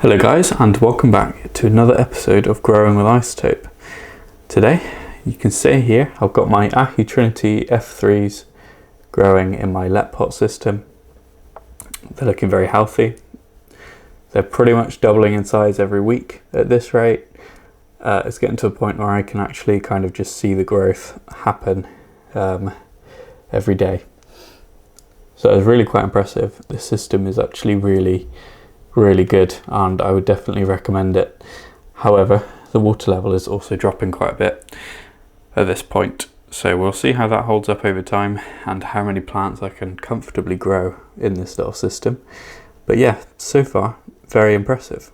Hello guys, and welcome back to another episode of Growing with Isotope. Today, you can see here, I've got my Ahi Trinity F3s growing in my let pot system. They're looking very healthy. They're pretty much doubling in size every week at this rate. It's getting to a point where I can actually kind of just see the growth happen every day. So it's really quite impressive. This system is actually really good, and I would definitely recommend it. However, the water level is also dropping quite a bit at this point, so we'll see how that holds up over time and how many plants I can comfortably grow in this little system. But yeah, so far very impressive.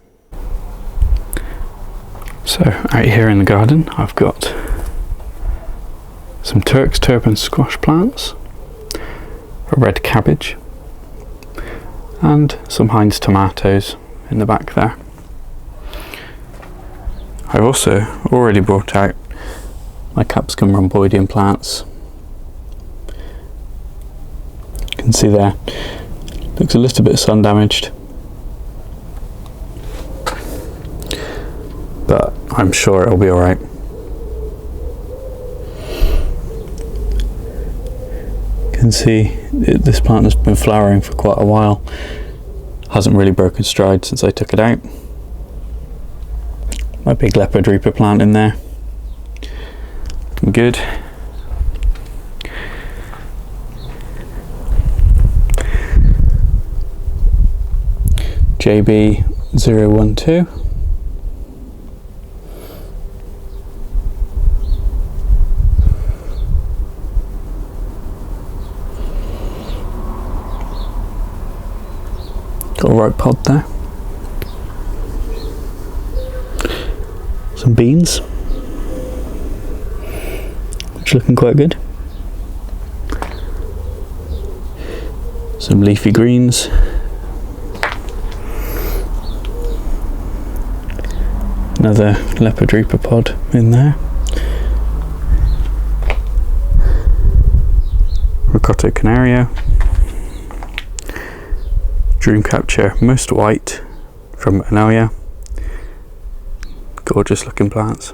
So out here in the garden I've got some Turk's turban squash plants, a red cabbage, and some Heinz tomatoes in the back there. I've also already brought out my capsicum rhomboideum plants. You can see there, looks a little bit sun damaged, but I'm sure it'll be alright. You can see this plant has been flowering for quite a while. Hasn't really broken stride since I took it out. My big leopard reaper plant in there, looking good. JB012. Got a right pod there. Some beans, which are looking quite good. Some leafy greens. Another leopard reaper pod in there. Ricotta canario. Dreamcatcher most white from Anoia. Gorgeous looking plants.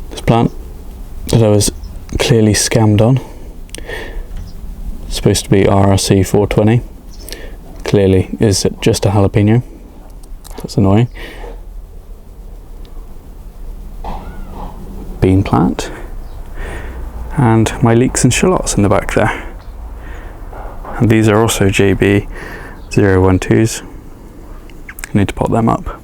This plant that I was clearly scammed on, supposed to be RRC 420, clearly is just a jalapeno. That's annoying. Bean plant, and my leeks and shallots in the back there. And these are also JB012s. I need to pot them up.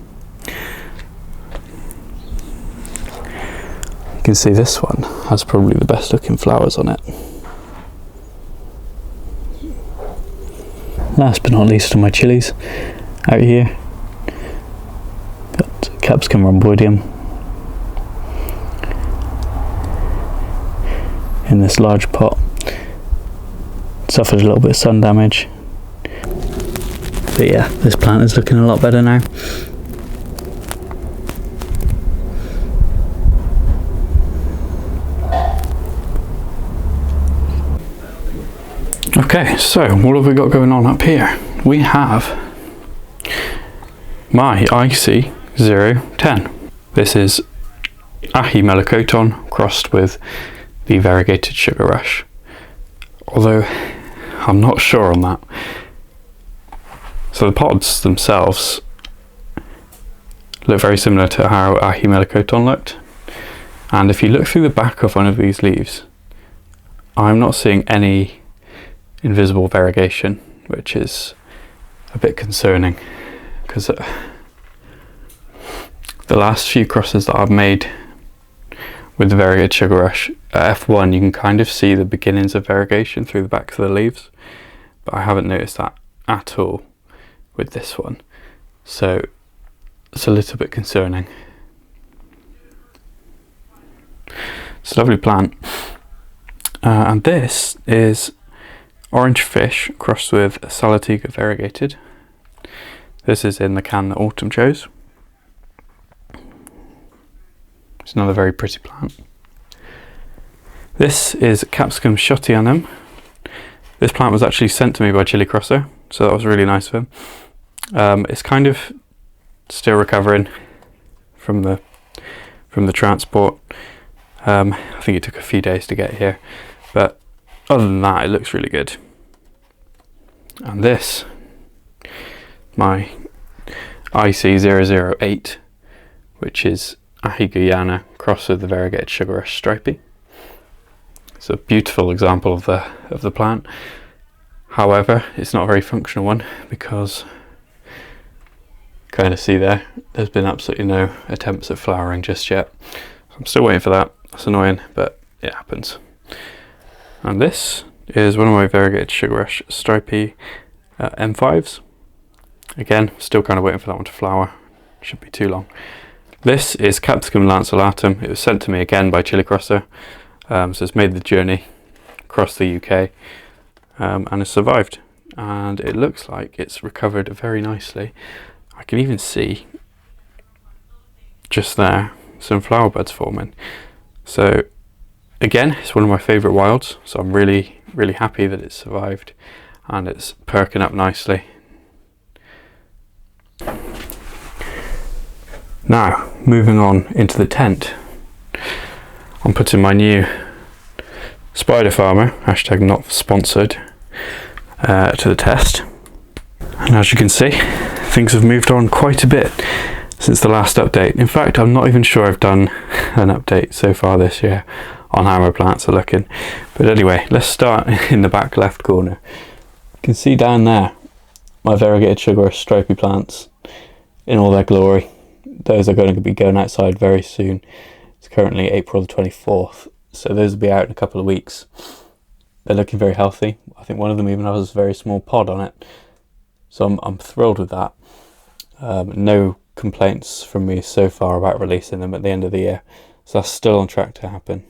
You can see this one has probably the best looking flowers on it. Last but not least are my chilies out here. Got capsicum rhomboideum in this large pot. Suffered a little bit of sun damage. But yeah, this plant is looking a lot better now. Okay, so what have we got going on up here? We have my IC010. This is Ahi Melicoton crossed with the variegated sugar rush. Although I'm not sure on that. So the pods themselves look very similar to how Ahi Melicoton looked. And if you look through the back of one of these leaves, I'm not seeing any invisible variegation, which is a bit concerning, because the last few crosses that I've made with the variegated sugar rush at F1, you can kind of see the beginnings of variegation through the backs of the leaves, but I haven't noticed that at all with this one, so it's a little bit concerning. It's a lovely plant, and this is Orange Fish crossed with Salatiga variegated. This is in the can that Autumn chose. It's another very pretty plant. This is Capsicum Shotianum. This plant was actually sent to me by Chili Crosser, so that was really nice of him. It's kind of still recovering from the transport. I think it took a few days to get here, but other than that, it looks really good. And this, my IC008, which is Ahi Guyana crossed with the variegated sugar rush stripey. It's a beautiful example of the plant. However, it's not a very functional one because, kind of see there's been absolutely no attempts at flowering just yet. I'm still waiting for that. That's annoying, but it happens. And this is one of my variegated sugar rush stripey M5s. Again, still kind of waiting for that one to flower. Shouldn't be too long. This is Capsicum lanceolatum. It was sent to me again by Chilly Crosser. So it's made the journey across the UK and has survived. And it looks like it's recovered very nicely. I can even see just there some flower buds forming. So again, it's one of my favourite wilds. So I'm really, really happy that it's survived and it's perking up nicely. Now, moving on into the tent, I'm putting my new Spider Farmer, hashtag not sponsored, to the test. And as you can see, things have moved on quite a bit since the last update. In fact, I'm not even sure I've done an update so far this year on how my plants are looking. But anyway, let's start in the back left corner. You can see down there my variegated sugar rush stripey plants in all their glory. Those are going to be going outside very soon. It's currently April the 24th, so those will be out in a couple of weeks. They're looking very healthy. I think one of them even has a very small pod on it, so I'm thrilled with that. No complaints from me so far about releasing them at the end of the year, so that's still on track to happen.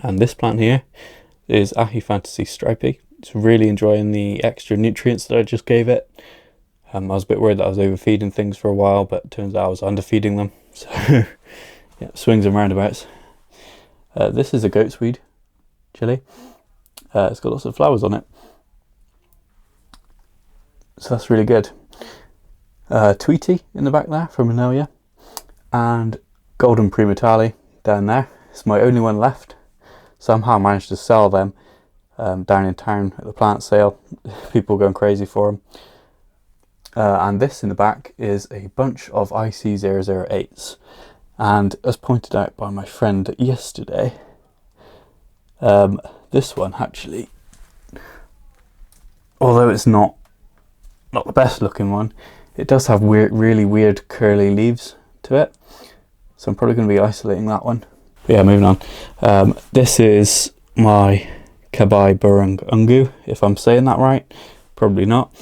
And this plant here is Ahi Fantasy Stripey. It's really enjoying the extra nutrients that I just gave it. I was a bit worried that I was overfeeding things for a while, but it turns out I was underfeeding them. So, yeah, swings and roundabouts. This is a goat's weed chili. It's got lots of flowers on it, so that's really good. Tweety in the back there from Anelia, and Golden Primatali down there. It's my only one left. Somehow I managed to sell them down in town at the plant sale. People going crazy for them. And this in the back is a bunch of IC008s, and as pointed out by my friend yesterday, this one actually, although it's not the best looking one, it does have really weird curly leaves to it, so I'm probably going to be isolating that one. But yeah, moving on. This is my Kabai Burung Ungu, if I'm saying that right. Probably not.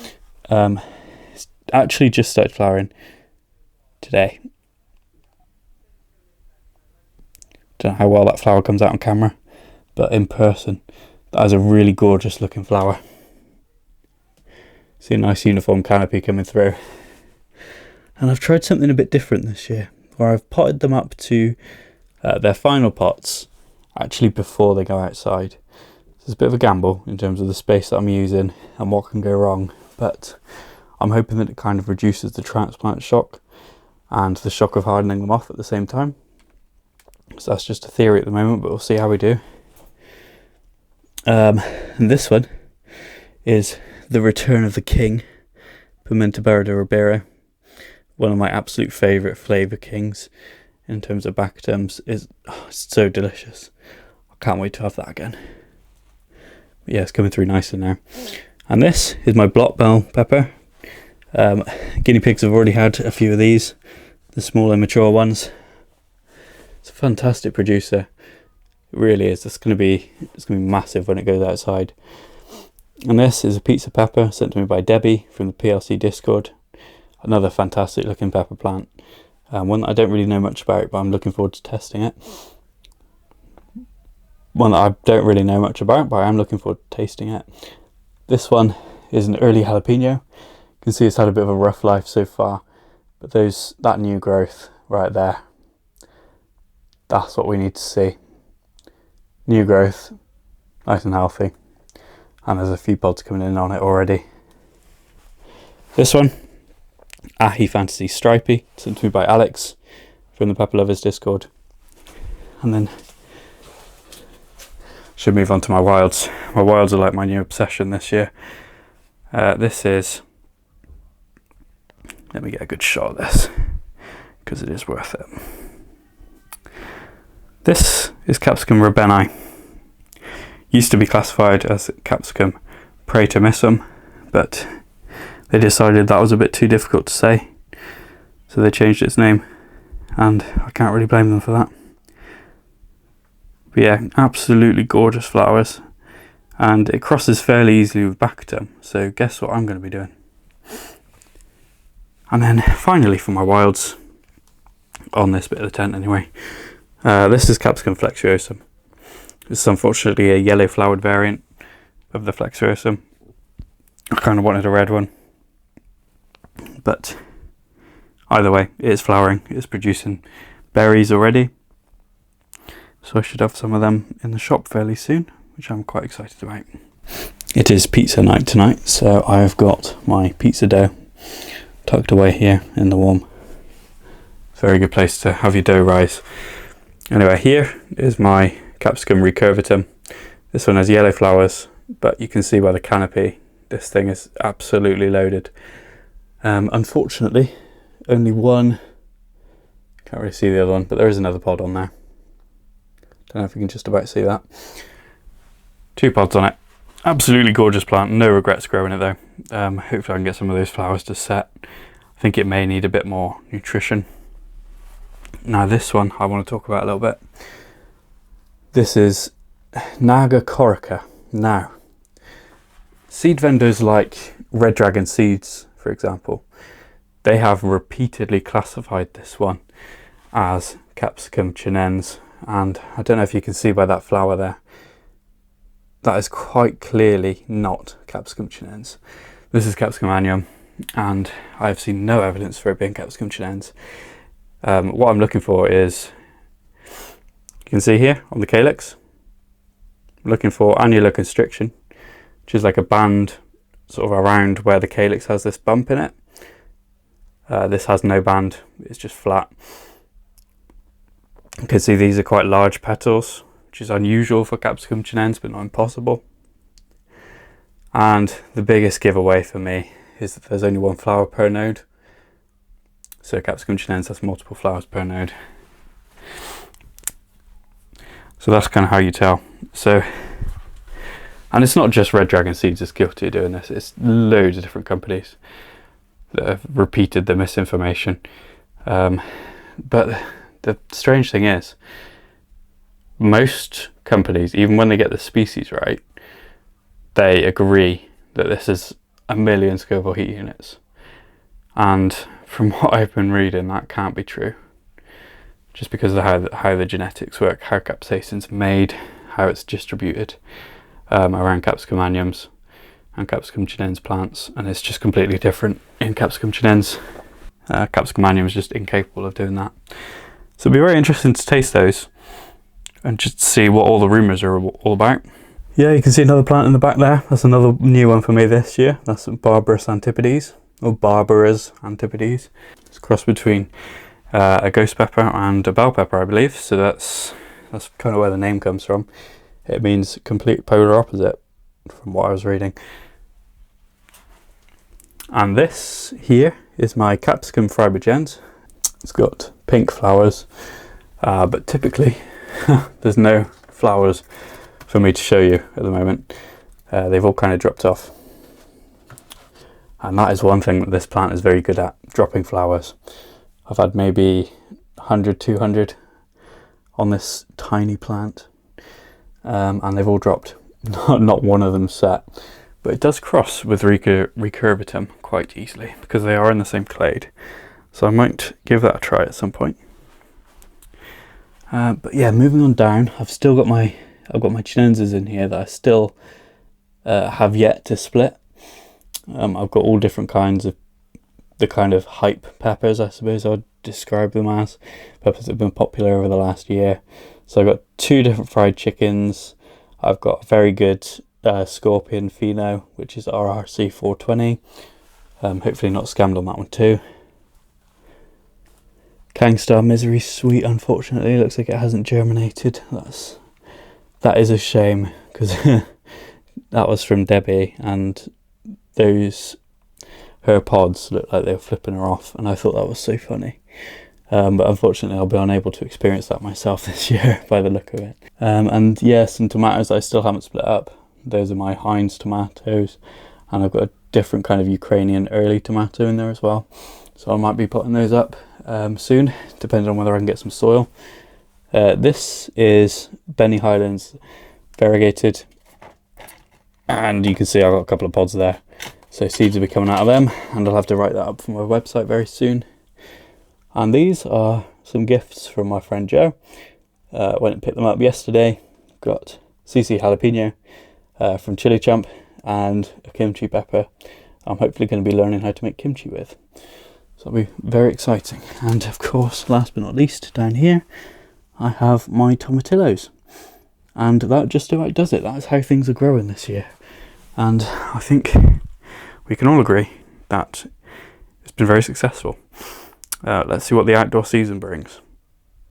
Actually just started flowering today. Don't know how well that flower comes out on camera, but in person that is a really gorgeous looking flower. See a nice uniform canopy coming through. And I've tried something a bit different this year, where I've potted them up to their final pots actually before they go outside. So it's a bit of a gamble in terms of the space that I'm using and what can go wrong, but I'm hoping that it kind of reduces the transplant shock and the shock of hardening them off at the same time. So that's just a theory at the moment, but we'll see how we do. And this one is the Return of the King, Pimenta Verde Ribeiro. One of my absolute favourite flavour kings in terms of bactums. It's so delicious. I can't wait to have that again. But yeah, it's coming through nicely now. And this is my block bell pepper. Guinea pigs have already had a few of these, the small immature ones. It's a fantastic producer, it really is. It's going to be massive when it goes outside. And this is a pizza pepper sent to me by Debbie from the PLC Discord. Another fantastic looking pepper plant, one that I don't really know much about, but I'm looking forward to testing it. One that I don't really know much about, but I am looking forward to tasting it. This one is an early jalapeno. You can see it's had a bit of a rough life so far, but that new growth right there, that's what we need to see. New growth, nice and healthy, and there's a few pods coming in on it already. This one, Ahi Fantasy Stripey, sent to me by Alex from the Pepper Lovers Discord. And then should move on to my wilds. My wilds are like my new obsession this year. This is, let me get a good shot of this because it is worth it. This is Capsicum Rabeni. Used to be classified as Capsicum Praetomissum, but they decided that was a bit too difficult to say, so they changed its name, and I can't really blame them for that. But yeah, absolutely gorgeous flowers, and it crosses fairly easily with Baccatum, so guess what I'm going to be doing. And then finally for my wilds, on this bit of the tent anyway, this is Capsicum Flexuosum. This is unfortunately a yellow flowered variant of the Flexuosum. I kind of wanted a red one, but either way, it is flowering, it's producing berries already. So I should have some of them in the shop fairly soon, which I'm quite excited about. It is pizza night tonight, so I've got my pizza dough tucked away here in the warm. Very good place to have your dough rise. Anyway, here is my Capsicum recurvatum. This one has yellow flowers, but you can see by the canopy, this thing is absolutely loaded. Unfortunately, only one, can't really see the other one, but there is another pod on there. Don't know if you can just about see that. 2 pods on it. Absolutely gorgeous plant, no regrets growing it though. Hopefully I can get some of those flowers to set. I think it may need a bit more nutrition. Now this one I want to talk about a little bit. This is Naga corica. Now, seed vendors like Red Dragon Seeds, for example, they have repeatedly classified this one as Capsicum chinense. And I don't know if you can see by that flower there, that is quite clearly not Capsicum chinense. This is Capsicum annuum, and I've seen no evidence for it being Capsicum chinense. What I'm looking for is, you can see here on the calyx, I'm looking for annular constriction, which is like a band sort of around where the calyx has this bump in it. This has no band, it's just flat. You can see these are quite large petals, which is unusual for Capsicum chinense, but not impossible. And the biggest giveaway for me is that there's only 1 flower per node. So Capsicum chinense has multiple flowers per node. So that's kind of how you tell. So, and it's not just Red Dragon Seeds that's guilty of doing this, it's loads of different companies that have repeated the misinformation. But the strange thing is, most companies, even when they get the species right, they agree that this is 1,000,000 Scoville heat units. And from what I've been reading, that can't be true. Just because of how the genetics work, how capsaicin's made, how it's distributed around Capsicum annuums and Capsicum chinense plants, and it's just completely different in Capsicum chinense. Capsicum annuum is just incapable of doing that. So it'll be very interesting to taste those and just see what all the rumours are all about. Yeah, you can see another plant in the back there. That's another new one for me this year. That's Barbarous Antipodes, or Barbarous Antipodes. It's a cross between a ghost pepper and a bell pepper, I believe. So that's kind of where the name comes from. It means complete polar opposite, from what I was reading. And this here is my Capsicum Fribogens. It's got pink flowers, but typically there's no flowers for me to show you at the moment. They've all kind of dropped off, and that is one thing that this plant is very good at, dropping flowers. I've had maybe 100, 200 on this tiny plant, and they've all dropped. Not one of them set, but it does cross with recurvatum quite easily because they are in the same clade. So I might give that a try at some point. But yeah, moving on down, I've got my chinenses in here that I still have yet to split. I've got all different kinds of the kind of hype peppers, I suppose I'd describe them as. Peppers that have been popular over the last year. So I've got 2 different fried chickens. I've got a very good Scorpion Pheno, which is RRC 420. Hopefully not scammed on that one too. Cangstar Misery Sweet, unfortunately, looks like it hasn't germinated. That is a shame, because that was from Debbie, and her pods looked like they were flipping her off, and I thought that was so funny. But unfortunately I'll be unable to experience that myself this year by the look of it. And yeah, some tomatoes I still haven't split up. Those are my Heinz tomatoes, and I've got a different kind of Ukrainian early tomato in there as well. So I might be putting those up soon, depending on whether I can get some soil. This is Benny Highlands variegated, and you can see I've got a couple of pods there. So seeds will be coming out of them, and I'll have to write that up for my website very soon. And these are some gifts from my friend Joe. Went and picked them up yesterday. Got CC jalapeno from Chili Chump, and a kimchi pepper I'm hopefully going to be learning how to make kimchi with. So that'll be very exciting. And of course, last but not least, down here I have my tomatillos. And that just about does it. That's how things are growing this year. And I think we can all agree that it's been very successful. Let's see what the outdoor season brings.